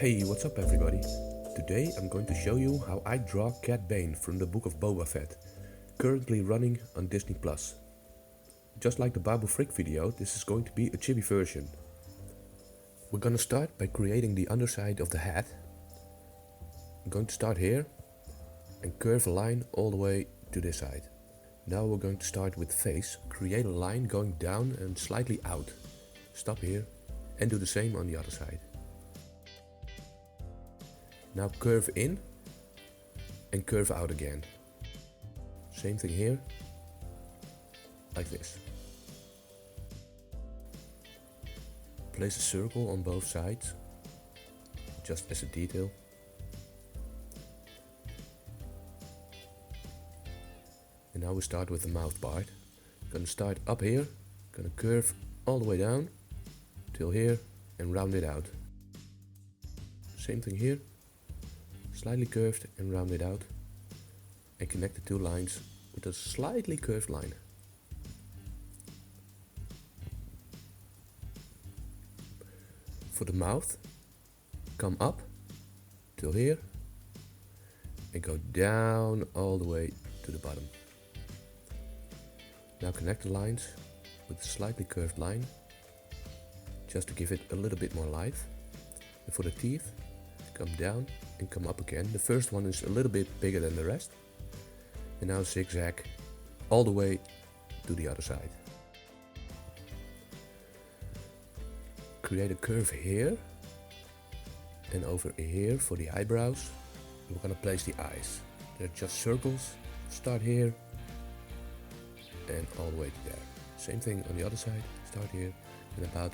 Hey, what's up everybody? Today I'm going to show you how I draw CAD BANE from the book of Boba Fett, currently running on Disney+. Just like the BOBA FETT video, this is going to be a chibi version. We're gonna start by creating the underside of the hat. I'm going to start here and curve a line all the way to this side. Now we're going to start with face, create a line going down and slightly out. Stop here and do the same on the other side. Now curve in and curve out again. Same thing here, like this. Place a circle on both sides, just as a detail. And now we start with the mouth part. Gonna start up here, gonna curve all the way down till here and round it out. Same thing here. Slightly curved and round it out, and connect the two lines with a slightly curved line. For the mouth, come up till here and go down all the way to the bottom. Now connect the lines with a slightly curved line, just to give it a little bit more life. And for the teeth, come down and come up again. The first one is a little bit bigger than the rest. And now zigzag all the way to the other side. Create a curve here and over here for the eyebrows. We're gonna place the eyes. They're just circles. Start here and all the way to there. Same thing on the other side. Start here and about.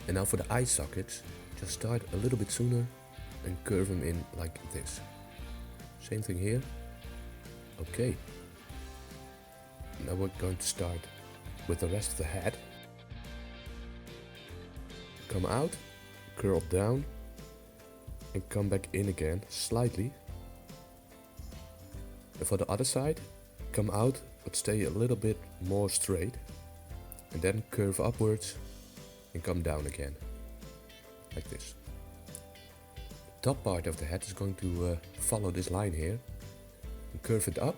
And now for the eye sockets, just start a little bit sooner and curve them in like this. Same thing here. Okay. Now we're going to start with the rest of the head. Come out, curl down, and come back in again slightly. And for the other side, come out but stay a little bit more straight. And then curve upwards and come down again. Like this. The top part of the head is going to follow this line here and curve it up.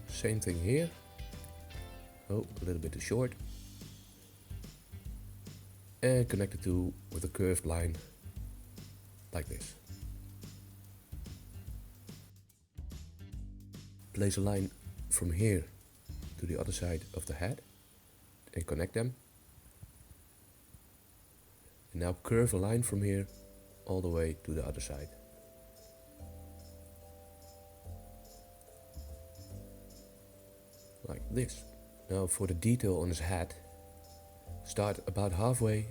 Same thing here. Oh, a little bit too short. And connect the two with a curved line like this. Place a line from here to the other side of the head and connect them. And now curve a line from here all the way to the other side. Like this. Now for the detail on his hat, start about halfway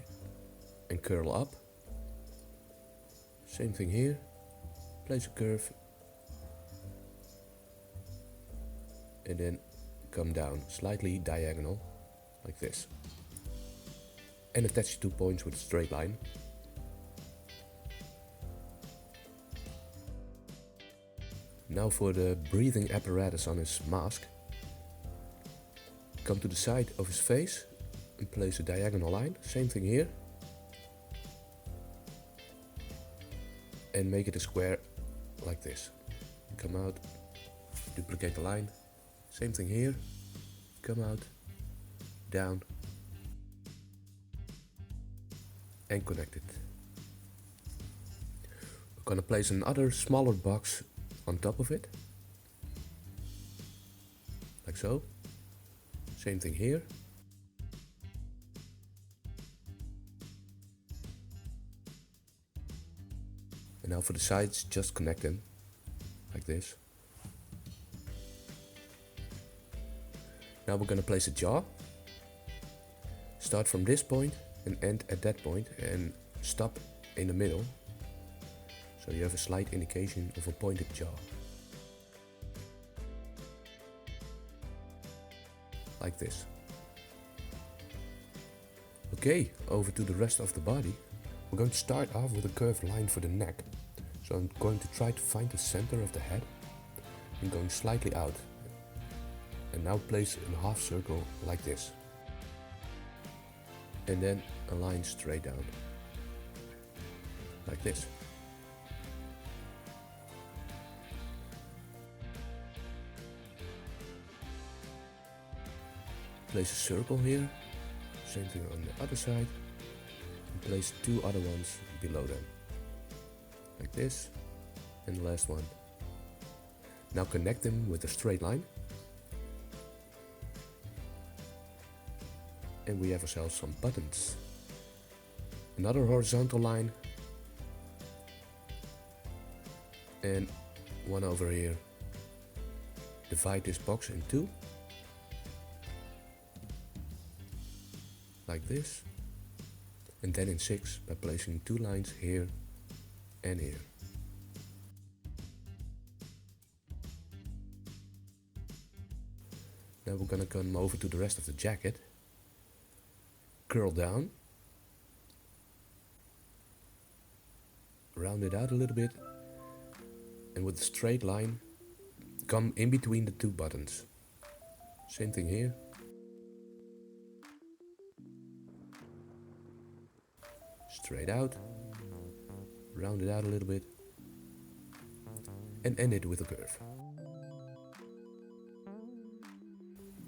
and curl up. Same thing here. Place a curve and then come down slightly diagonal like this. And attach the 2 points with a straight line. Now for the breathing apparatus on his mask. Come to the side of his face and place a diagonal line. Same thing here. And make it a square like this. Come out, duplicate the line. Same thing here. Come out, down, and connect it. We're gonna place another smaller box on top of it, like so. Same thing here. And now for the sides, just connect them like this. Now we're gonna place a jaw. Start from this point and end at that point and stop in the middle, so you have a slight indication of a pointed jaw. Like this. Okay, over to the rest of the body. We're going to start off with a curved line for the neck. So I'm going to try to find the center of the head and going slightly out. And now place a half circle like this. and then a line straight down. like this. Place a circle here, same thing on the other side, and place 2 other ones below them, like this, and the last one. Now connect them with a straight line, and we have ourselves some buttons. Another horizontal line, and one over here. Divide this box in 2, like this, and then in 6 by placing 2 lines here and here. Now we're gonna come over to the rest of the jacket, curl down, round it out a little bit, and with a straight line come in between the 2 buttons. Same thing here. Straight out, round it out a little bit, and end it with a curve.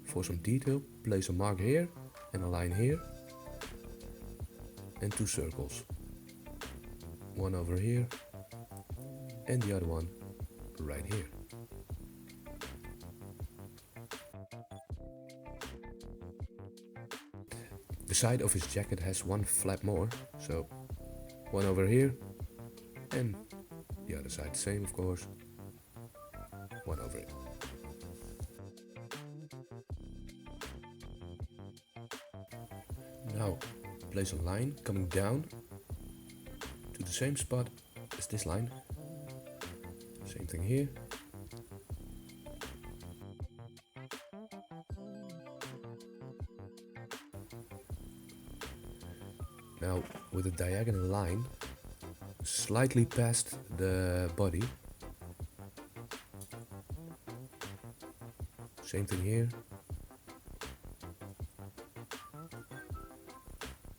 For some detail, place a mark here and a line here, and 2 circles. One over here, and the other one right here. The side of his jacket has 1 flap more, so 1 over here, and the other side the same, of course, 1 over it. Now place a line coming down to the same spot as this line. Same thing here. Now with a diagonal line slightly past the body. Same thing here.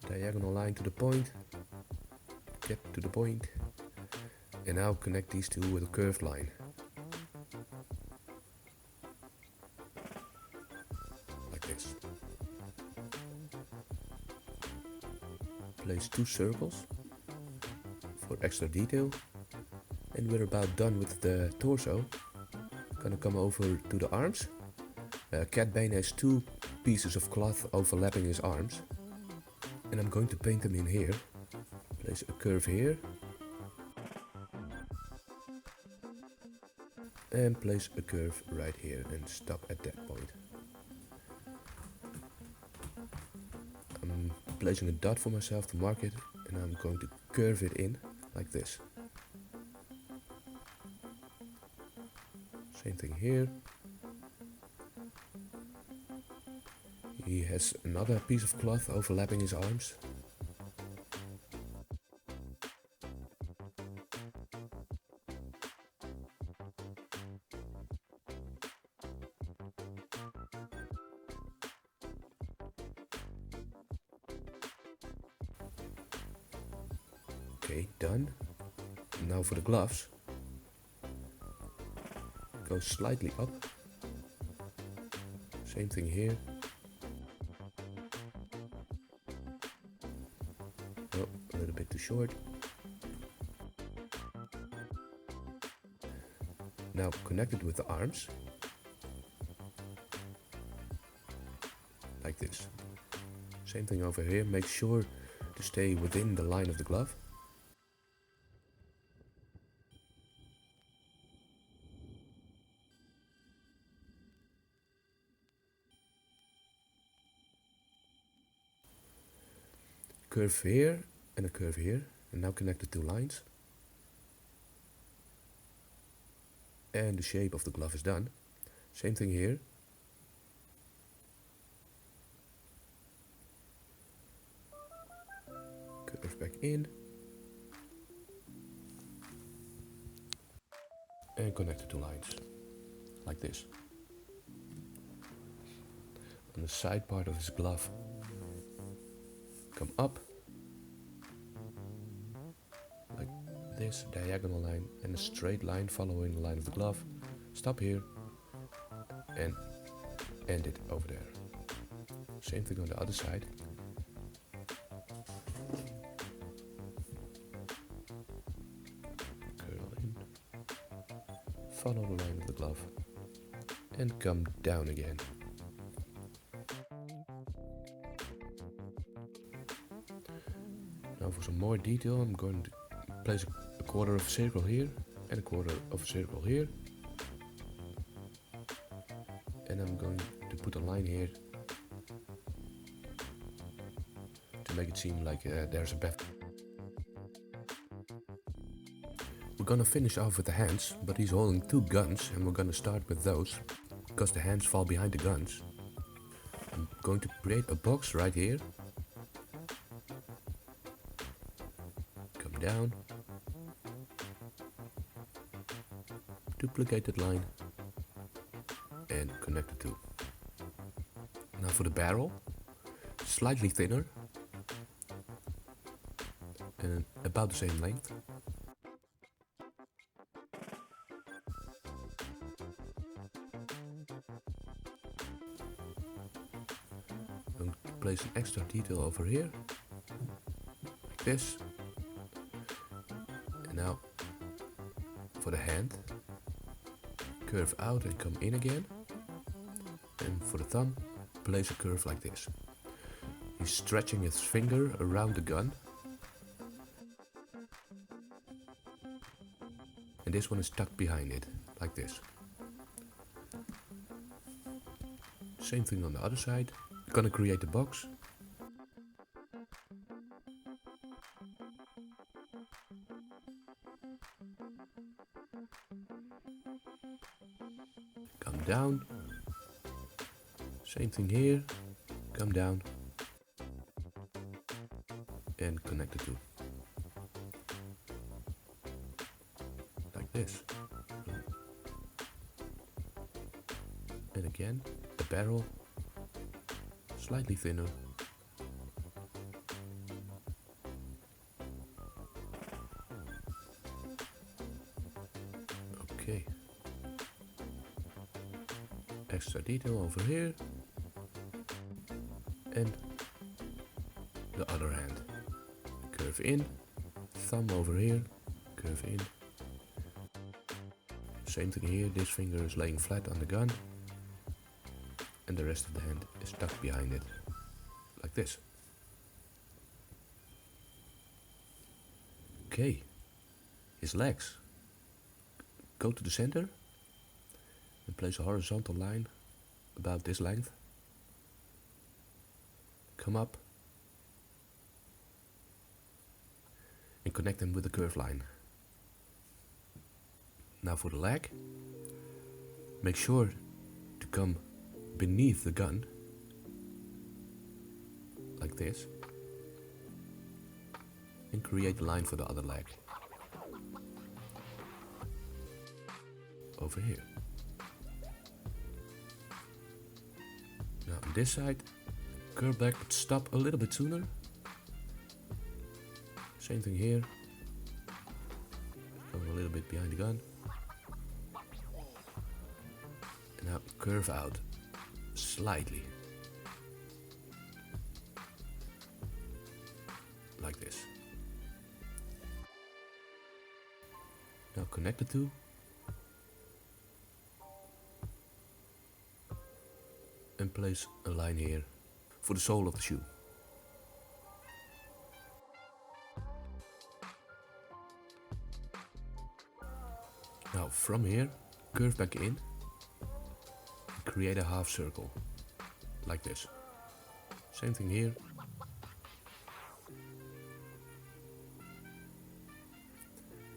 Diagonal line to the point. Get to the point. And now connect these 2 with a curved line. Like this. Place 2 circles for extra detail. And we're about done with the torso. Gonna come over to the arms. CAD BANE has 2 pieces of cloth overlapping his arms. And I'm going to paint them in here. Place a curve here. And place a curve right here and stop at that point. I'm placing a dot for myself to mark it, and I'm going to curve it in like this. Same thing here. He has another piece of cloth overlapping his arms. Okay, done. Now for the gloves. Go slightly up. Same thing here. Oh, a little bit too short. Now connect it with the arms. Like this. Same thing over here. Make sure to stay within the line of the glove. Curve here and a curve here, and now connect the 2 lines. And the shape of the glove is done. Same thing here. Curve back in. And connect the 2 lines, like this. On the side part of his glove, come up, like this diagonal line and a straight line following the line of the glove. Stop here and end it over there. Same thing on the other side. Curl in, follow the line of the glove and come down again. Now for some more detail, I'm going to place a quarter of a circle here and a quarter of a circle here. And I'm going to put a line here to make it seem like there's a bat. We're gonna finish off with the hands, but he's holding two guns and we're gonna start with those because the hands fall behind the guns. I'm going to create a box right here. Come down. Duplicate that line and connect the two. Now for the barrel, slightly thinner and about the same length. I'm going to place an extra detail over here, like this. And now for the hand, curve out and come in again. And for the thumb, place a curve like this. He's stretching his finger around the gun. And this one is tucked behind it, like this. Same thing on the other side. We're gonna create the box. Come down. Same thing here. Come down. And connect the two. Like this. And again, the barrel, slightly thinner. Okay. Extra detail over here. And the other hand. Curve in, thumb over here, curve in. Same thing here, this finger is laying flat on the gun. And the rest of the hand is tucked behind it, like this. Okay, his legs. Go to the center and place a horizontal line about this length. Come up and connect them with a curved line. Now for the leg, make sure to come beneath the gun, like this, and create the line for the other leg. Over here. Now on this side, curve back but stop a little bit sooner. Same thing here. Go a little bit behind the gun. And now curve out slightly. Like this. Now connect the two. And place a line here for the sole of the shoe. Now from here, curve back in and create a half circle, like this. Same thing here.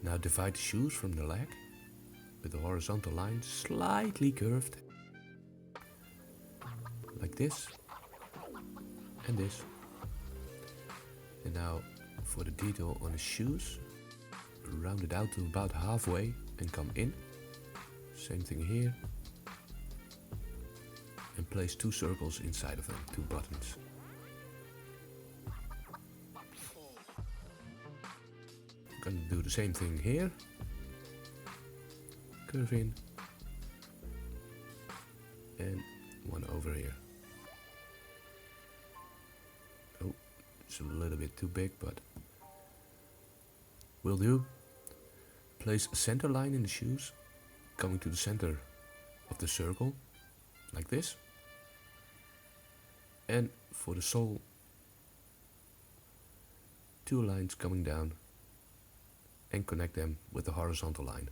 Now divide the shoes from the leg with the horizontal line slightly curved, like this and this. And now for the detail on the shoes, round it out to about halfway and come in. Same thing here. And place two circles inside of them, two buttons. Gonna do the same thing here. Curve in. And one over here. Oh, it's a little bit too big, but will do. Place a center line in the shoes, coming to the center of the circle, like this. And for the sole, 2 lines coming down and connect them with the horizontal line.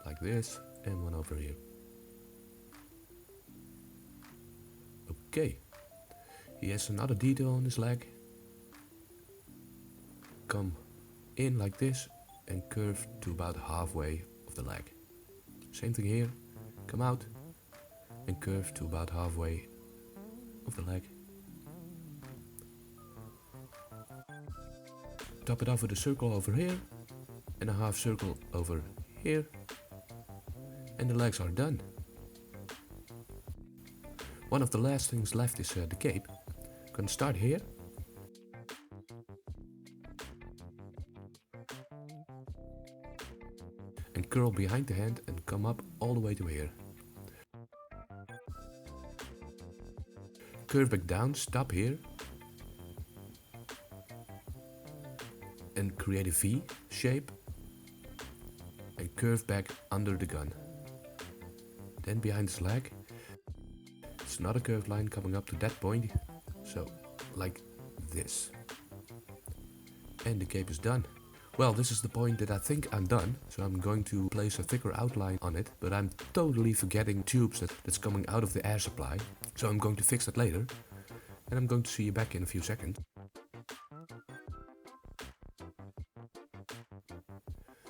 Like this, and one over here. Okay, he has another detail on his leg. Come in like this and curve to about halfway of the leg. Same thing here, come out and curve to about halfway of the leg. Top it off with a circle over here and a half circle over here, and the legs are done. One of the last things left is the cape. I'm gonna start here. And curl behind the hand and come up all the way to here. Curve back down, stop here. And create a V shape. And curve back under the gun. Then behind his leg, it's another curved line coming up to that point. So, like this. And the cape is done. Well, this is the point that I think I'm done, so I'm going to place a thicker outline on it, but I'm totally forgetting tubes that's coming out of the air supply, so I'm going to fix that later, and I'm going to see you back in a few seconds.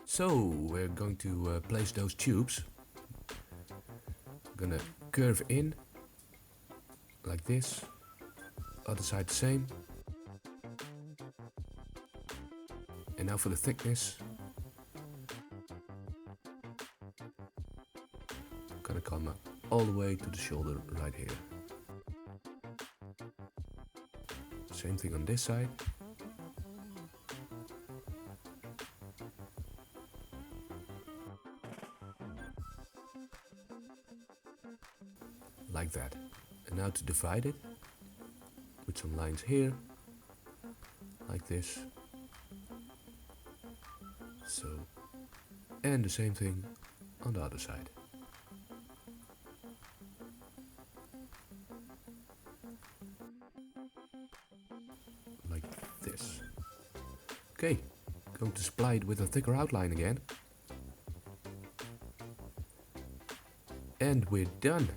So, we're going to place those tubes. I'm gonna curve in, like this, other side the same. And now for the thickness. I'm gonna come all the way to the shoulder right here. Same thing on this side. Like that. And now to divide it with some lines here, like this. So, and the same thing on the other side. Like this. Okay, going to supply it with a thicker outline again. And we're done.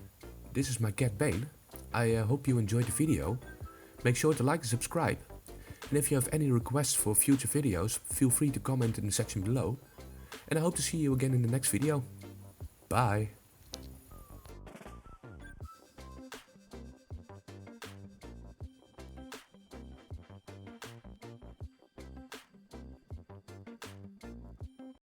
This is my CAD BANE. I hope you enjoyed the video. Make sure to like and subscribe. And if you have any requests for future videos, feel free to comment in the section below. And I hope to see you again in the next video. Bye!